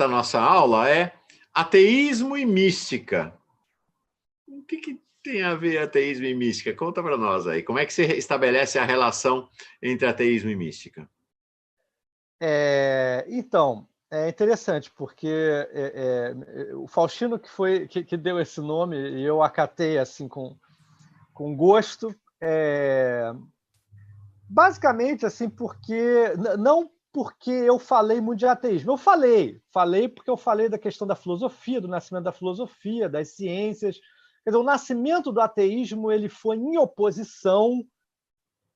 desta nossa aula é ateísmo e mística. O que tem a ver ateísmo e mística? Conta para nós aí. Como é que você estabelece a relação entre ateísmo e mística? Então, é interessante, porque o Faustino que deu esse nome, e eu acatei assim com gosto, basicamente assim, porque não porque eu falei muito de ateísmo. Eu falei porque eu falei da questão da filosofia, do nascimento da filosofia, das ciências. Quer dizer, o nascimento do ateísmo ele foi em oposição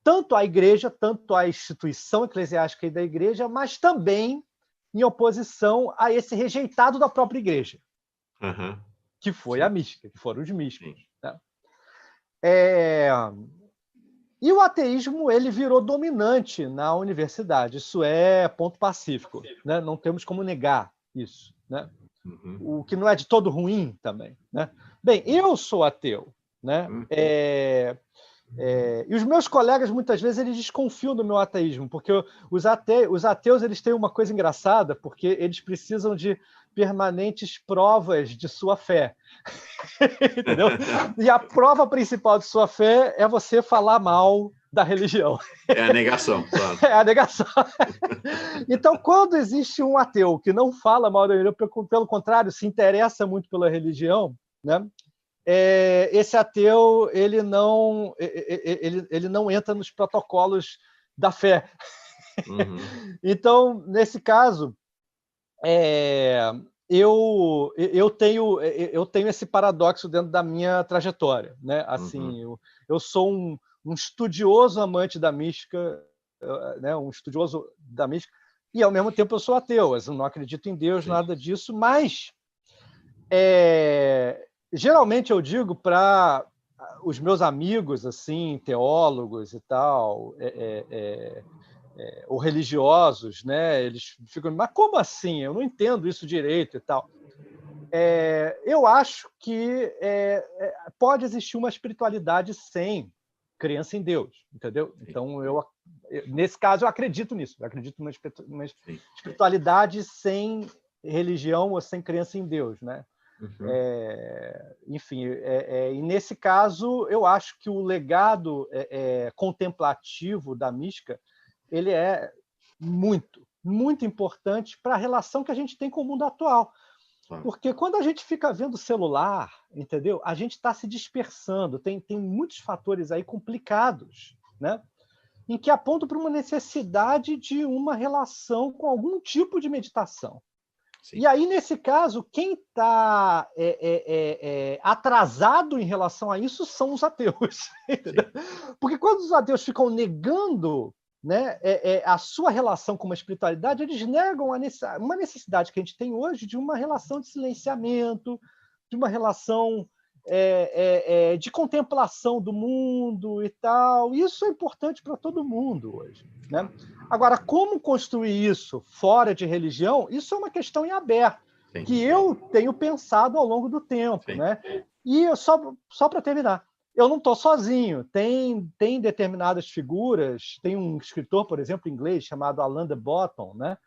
tanto à igreja, tanto à instituição eclesiástica e da igreja, mas também em oposição a esse rejeitado da própria igreja, que foi a mística, que foram os místicos. Né? E o ateísmo ele virou dominante na universidade, isso é ponto pacífico, né? Não temos como negar isso. Né? O que não é de todo ruim também. Né? Bem, eu sou ateu, né? E os meus colegas, muitas vezes, eles desconfiam do meu ateísmo, porque os ateus eles têm uma coisa engraçada, porque eles precisam de permanentes provas de sua fé. Entendeu? E a prova principal de sua fé é você falar mal da religião. É a negação, claro. É a negação. Então, quando existe um ateu que não fala mal da religião, pelo contrário, se interessa muito pela religião, né? Esse ateu ele não entra nos protocolos da fé. Então, nesse caso, eu tenho esse paradoxo dentro da minha trajetória, né? Assim, eu sou um estudioso amante da mística, né? Um estudioso da mística, e ao mesmo tempo eu sou ateu, eu não acredito em Deus, nada disso, mas geralmente eu digo para os meus amigos, assim, teólogos e tal, ou religiosos, né? Eles ficam, mas como assim? Eu não entendo isso direito e tal. Eu acho que pode existir uma espiritualidade sem crença em Deus, entendeu? Então, nesse caso, eu acredito nisso. Eu acredito numa espiritualidade sem religião ou sem crença em Deus, né? Enfim, e nesse caso, eu acho que o legado contemplativo da mística ele é muito, muito importante para a relação que a gente tem com o mundo atual. Porque quando a gente fica vendo celular, entendeu? A gente está se dispersando, tem muitos fatores aí complicados, né? Em que apontam para uma necessidade de uma relação com algum tipo de meditação. Sim. E aí, nesse caso, quem está atrasado em relação a isso são os ateus. Porque quando os ateus ficam negando, né, a sua relação com uma espiritualidade, eles negam uma necessidade que a gente tem hoje de uma relação de silenciamento, de uma relação de contemplação do mundo e tal. Isso é importante para todo mundo hoje. Né? Agora, como construir isso fora de religião, isso é uma questão em aberto, que eu tenho pensado ao longo do tempo. Né? E só para terminar, eu não estou sozinho. Tem determinadas figuras, tem um escritor, por exemplo, inglês, chamado Alain de Botton, né?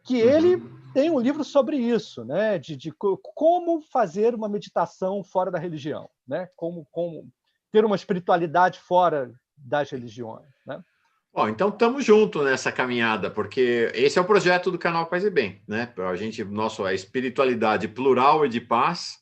Que ele tem um livro sobre isso, né? de como fazer uma meditação fora da religião, né? Como ter uma espiritualidade fora das religiões. Né? Bom, então estamos juntos nessa caminhada, porque esse é o projeto do canal Paz e Bem, né? A espiritualidade plural e de paz.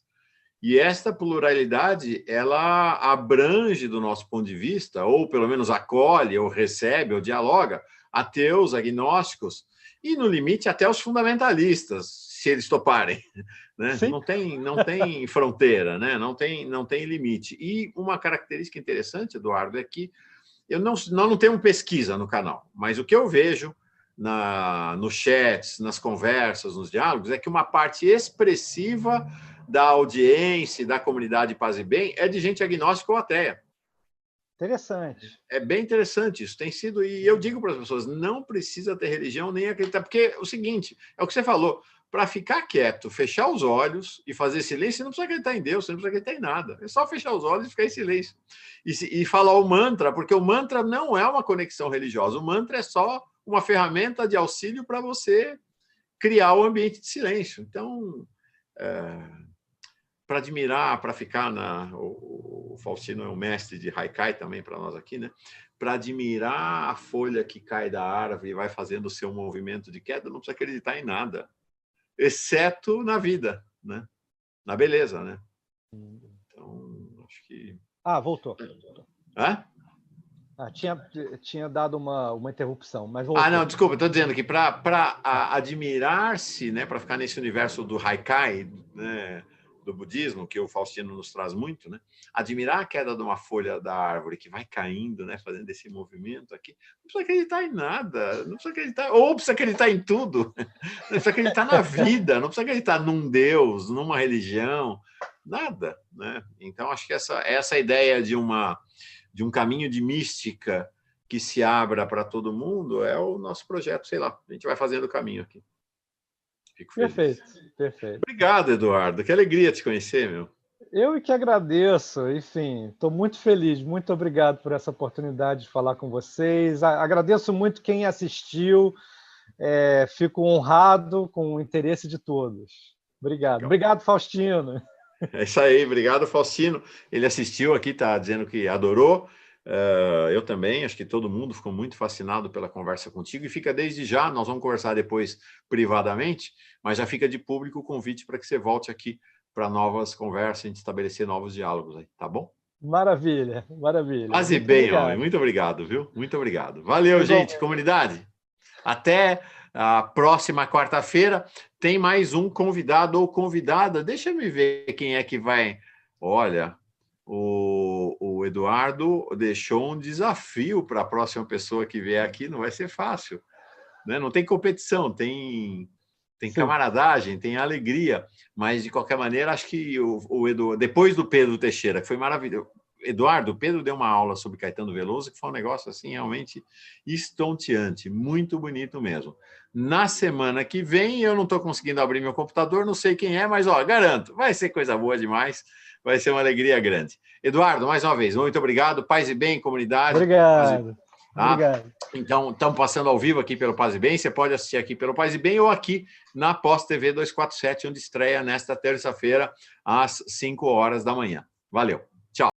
E esta pluralidade, ela abrange, do nosso ponto de vista, ou pelo menos acolhe, ou recebe, ou dialoga, ateus, agnósticos, e, no limite, até os fundamentalistas, se eles toparem. Né? Não tem fronteira, né? não tem limite. E uma característica interessante, Eduardo, é que nós não temos pesquisa no canal, mas o que eu vejo nos chats, nas conversas, nos diálogos, é que uma parte expressiva da audiência, da comunidade Paz e Bem, é de gente agnóstica ou ateia. Interessante. É bem interessante isso. Tem sido, e eu digo para as pessoas, não precisa ter religião nem acreditar, porque é o seguinte, é o que você falou, para ficar quieto, fechar os olhos e fazer silêncio, você não precisa acreditar em Deus, você não precisa acreditar em nada. É só fechar os olhos e ficar em silêncio. E falar o mantra, porque o mantra não é uma conexão religiosa, o mantra é só uma ferramenta de auxílio para você criar o ambiente de silêncio. Então, para admirar, para ficar o Faustino é um mestre de haikai também para nós aqui, né? Para admirar a folha que cai da árvore e vai fazendo o seu movimento de queda, não precisa acreditar em nada, exceto na vida, né? Na beleza, né? Então, acho que... Voltou. Hã? Tinha dado uma interrupção, mas voltou. Não, desculpa, estou dizendo que para admirar-se, né, para ficar nesse universo do haikai, né, do budismo, que o Faustino nos traz muito, né, admirar a queda de uma folha da árvore que vai caindo, né, fazendo esse movimento aqui, não precisa acreditar em nada, não precisa acreditar, ou precisa acreditar em tudo, não precisa acreditar na vida, não precisa acreditar num Deus, numa religião, nada, né? Então, acho que essa ideia de um caminho de mística que se abra para todo mundo é o nosso projeto, sei lá, a gente vai fazendo o caminho aqui. Fico feliz. Perfeito. Obrigado, Eduardo, que alegria te conhecer, meu. Eu que agradeço, enfim, estou muito feliz, muito obrigado por essa oportunidade de falar com vocês, agradeço muito quem assistiu, fico honrado com o interesse de todos. Obrigado. Legal. Obrigado, Faustino. É isso aí, obrigado, Faustino. Ele assistiu aqui, está dizendo que adorou. Eu também, acho que todo mundo ficou muito fascinado pela conversa contigo e fica desde já, nós vamos conversar depois privadamente, mas já fica de público o convite para que você volte aqui para novas conversas, a gente estabelecer novos diálogos aí, tá bom? Maravilha. Quase bem, homem. Muito obrigado, viu? Muito obrigado. Valeu, gente, comunidade. Até a próxima quarta-feira tem mais um convidado ou convidada. Deixa eu me ver quem é que vai... Olha... O Eduardo deixou um desafio para a próxima pessoa que vier aqui, não vai ser fácil, né? Não tem competição, tem camaradagem, tem alegria, mas de qualquer maneira acho que o Eduardo, depois do Pedro Teixeira, que foi maravilhoso, Eduardo, o Pedro deu uma aula sobre Caetano Veloso que foi um negócio assim realmente estonteante, muito bonito mesmo. Na semana que vem eu não estou conseguindo abrir meu computador, não sei quem é, mas garanto, vai ser coisa boa demais. Vai ser uma alegria grande. Eduardo, mais uma vez, muito obrigado. Paz e bem, comunidade. Obrigado. Tá? Obrigado. Então, estamos passando ao vivo aqui pelo Paz e Bem. Você pode assistir aqui pelo Paz e Bem ou aqui na Pós TV 247, onde estreia nesta terça-feira, às 5 horas da manhã. Valeu.